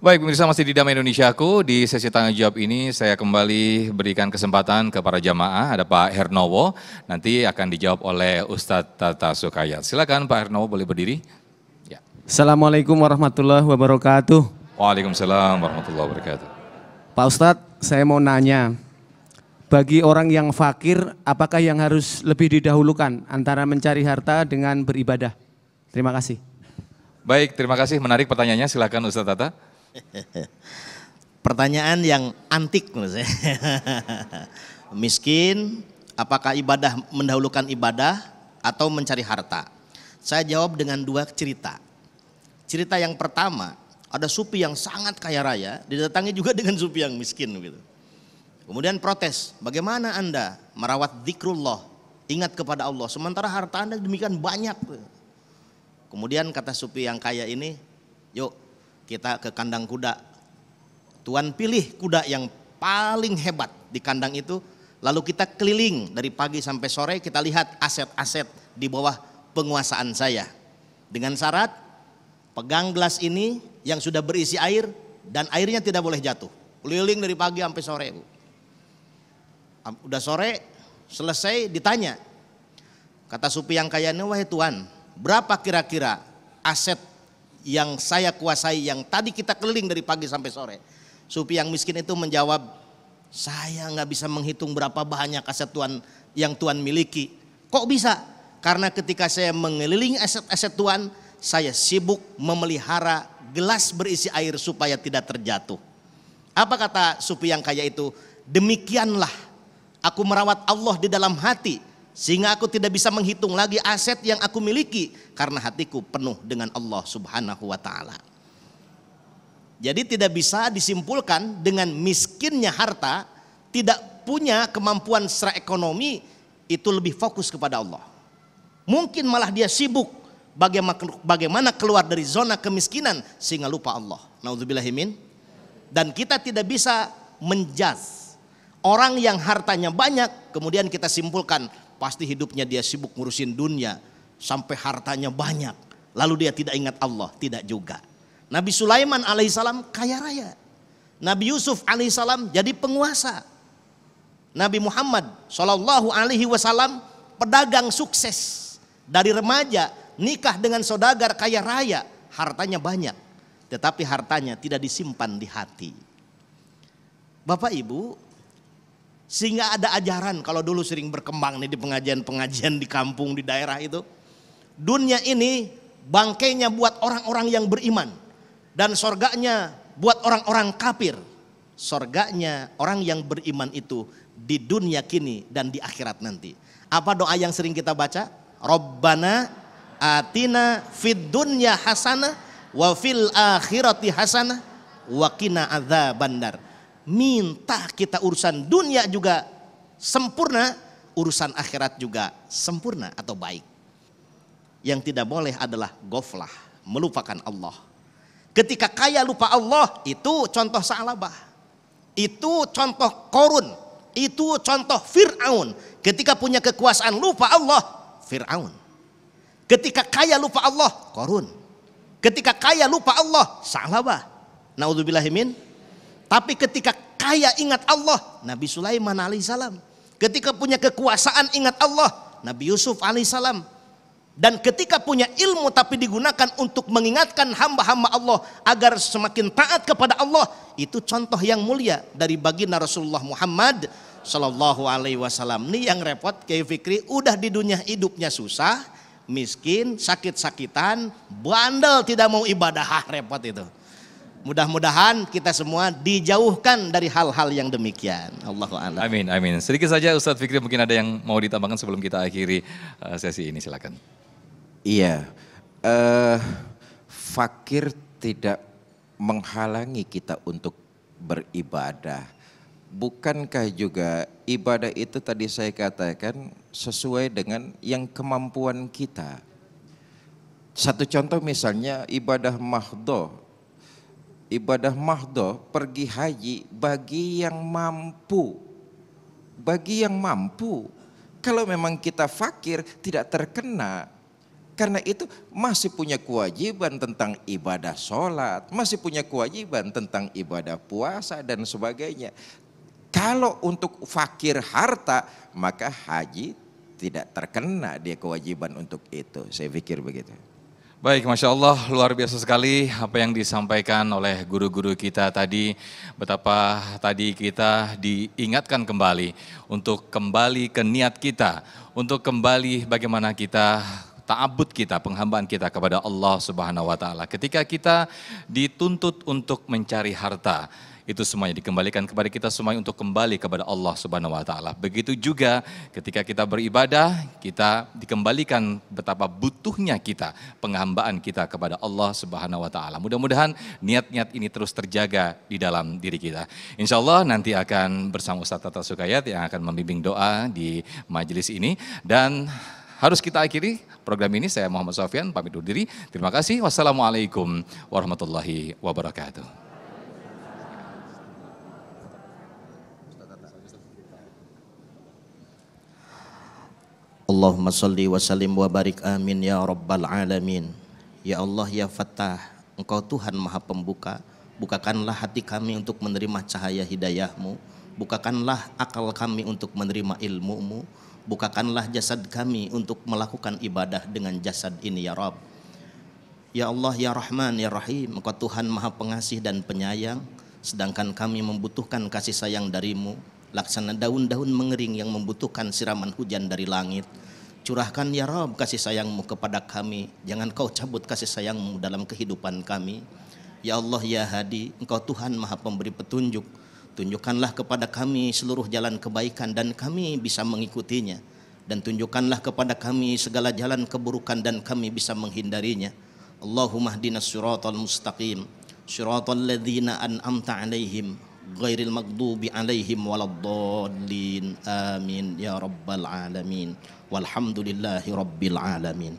Baik, pemirsa masih di Damai Indonesiaku. Di sesi tanya jawab ini saya kembali berikan kesempatan ke para jamaah. Ada Pak Hernowo, nanti akan dijawab oleh Ustadz Tata Sukayat. Silakan Pak Hernowo, boleh berdiri. Ya. Assalamualaikum warahmatullahi wabarakatuh. Waalaikumsalam warahmatullahi wabarakatuh. Pak Ustadz, saya mau nanya, bagi orang yang fakir, apakah yang harus lebih didahulukan antara mencari harta dengan beribadah? Terima kasih. Baik, terima kasih. Menarik pertanyaannya. Silakan Ustadz Tata. Pertanyaan yang antik menurut saya. Miskin, apakah ibadah mendahulukan ibadah atau mencari harta? Saya jawab dengan dua cerita. Cerita yang pertama, ada sufi yang sangat kaya raya, didatangi juga dengan sufi yang miskin gitu. Kemudian protes, bagaimana Anda merawat zikrullah, ingat kepada Allah, sementara harta Anda demikian banyak. Kemudian kata sufi yang kaya ini, yuk kita ke kandang kuda. Tuan pilih kuda yang paling hebat di kandang itu, lalu kita keliling dari pagi sampai sore, kita lihat aset-aset di bawah penguasaan saya. Dengan syarat, pegang gelas ini yang sudah berisi air dan airnya tidak boleh jatuh. Keliling dari pagi sampai sore. Udah sore, selesai ditanya. Kata sufi yang kaya ini, wahai Tuan, berapa kira-kira aset yang saya kuasai yang tadi kita keliling dari pagi sampai sore? Sufi yang miskin itu menjawab, saya nggak bisa menghitung berapa banyak aset Tuan yang Tuan miliki. Kok bisa? Karena ketika saya mengelilingi aset-aset Tuan, saya sibuk memelihara gelas berisi air supaya tidak terjatuh. Apa kata sufi yang kaya itu? Demikianlah aku merawat Allah di dalam hati, sehingga aku tidak bisa menghitung lagi aset yang aku miliki karena hatiku penuh dengan Allah Subhanahu wa taala. Jadi tidak bisa disimpulkan dengan miskinnya harta, tidak punya kemampuan secara ekonomi itu lebih fokus kepada Allah. Mungkin malah dia sibuk bagaimana keluar dari zona kemiskinan sehingga lupa Allah. Nauzubillahimin. Dan kita tidak bisa menjudge orang yang hartanya banyak kemudian kita simpulkan pasti hidupnya dia sibuk ngurusin dunia sampai hartanya banyak. Lalu dia tidak ingat Allah, tidak juga. Nabi Sulaiman alaihissalam kaya raya. Nabi Yusuf alaihissalam jadi penguasa. Nabi Muhammad sallallahu alaihi wasallam pedagang sukses. Dari remaja nikah dengan saudagar kaya raya, hartanya banyak. Tetapi hartanya tidak disimpan di hati. Bapak Ibu, sehingga ada ajaran kalau dulu sering berkembang nih di pengajian-pengajian di kampung, di daerah itu. Dunia ini bangkainya buat orang-orang yang beriman. Dan sorganya buat orang-orang kafir. Sorganya orang yang beriman itu di dunia kini dan di akhirat nanti. Apa doa yang sering kita baca? Rabbana atina fid dunya hasanah wa fil akhirati hasanah wa qina adzabannar. Minta kita urusan dunia juga sempurna, urusan akhirat juga sempurna atau baik. Yang tidak boleh adalah ghaflah, melupakan Allah. Ketika kaya lupa Allah, itu contoh Sa'labah. Itu contoh Qarun, itu contoh Fir'aun. Ketika punya kekuasaan lupa Allah, Fir'aun. Ketika kaya lupa Allah, Qarun. Ketika kaya lupa Allah, Sa'labah. Naudzubillahimin. Tapi ketika kaya ingat Allah, Nabi Sulaiman alaihissalam. Ketika punya kekuasaan ingat Allah, Nabi Yusuf alaihissalam. Dan ketika punya ilmu tapi digunakan untuk mengingatkan hamba-hamba Allah agar semakin taat kepada Allah, itu contoh yang mulia dari baginda Rasulullah Muhammad sallallahu alaihi wasallam. Nih yang repot Kiai Fikri, udah di dunia hidupnya susah, miskin, sakit-sakitan, bandel, tidak mau ibadah, repot itu. Mudah-mudahan kita semua dijauhkan dari hal-hal yang demikian. Allahu a'lam. Amin, amin. Sedikit saja Ustadz Fikri, mungkin ada yang mau ditambahkan sebelum kita akhiri sesi ini, silakan. Iya, fakir tidak menghalangi kita untuk beribadah. Bukankah juga ibadah itu tadi saya katakan sesuai dengan yang kemampuan kita. Satu contoh misalnya ibadah mahdoh. Ibadah mahdoh pergi haji bagi yang mampu. Bagi yang mampu. Kalau memang kita fakir tidak terkena. Karena itu masih punya kewajiban tentang ibadah sholat, masih punya kewajiban tentang ibadah puasa dan sebagainya. Kalau untuk fakir harta, maka haji tidak terkena dia kewajiban untuk itu. Saya pikir begitu. Baik, Masya Allah, luar biasa sekali apa yang disampaikan oleh guru-guru kita tadi. Betapa tadi kita diingatkan kembali untuk kembali ke niat kita, untuk kembali bagaimana kita ta'abud kita, penghambaan kita kepada Allah Subhanahu wa taala. Ketika kita dituntut untuk mencari harta, itu semuanya dikembalikan kepada kita semuanya untuk kembali kepada Allah Subhanahu wa taala. Begitu juga ketika kita beribadah, kita dikembalikan betapa butuhnya kita, penghambaan kita kepada Allah Subhanahu wa taala. Mudah-mudahan niat-niat ini terus terjaga di dalam diri kita. Insya Allah nanti akan bersama Ustaz Tata Sukayat yang akan membimbing doa di majelis ini, dan harus kita akhiri program ini. Saya Muhammad Sofyan pamit undur diri. Terima kasih. Wassalamualaikum warahmatullahi wabarakatuh. Allahumma salli wa sallim wa barik amin ya rabbal alamin. Ya Allah ya Fattah, Engkau Tuhan Maha Pembuka. Bukakanlah hati kami untuk menerima cahaya hidayah-Mu. Bukakanlah akal kami untuk menerima ilmu-Mu. Bukakanlah jasad kami untuk melakukan ibadah dengan jasad ini ya Rabb. Ya Allah ya Rahman ya Rahim, Engkau Tuhan Maha Pengasih dan Penyayang. Sedangkan kami membutuhkan kasih sayang dari-Mu, laksana daun-daun mengering yang membutuhkan siraman hujan dari langit. Curahkan ya Rabb kasih sayang-Mu kepada kami. Jangan Kau cabut kasih sayang-Mu dalam kehidupan kami. Ya Allah ya Hadi, Engkau Tuhan Maha Pemberi petunjuk. Tunjukkanlah kepada kami seluruh jalan kebaikan dan kami bisa mengikutinya. Dan tunjukkanlah kepada kami segala jalan keburukan dan kami bisa menghindarinya. Allahumma hdinas siratal mustaqim, siratal ladzina an'amta alaihim, ghairil maghdubi alaihim waladdallin. Amin ya rabbal alamin. Walhamdulillahi rabbil alamin.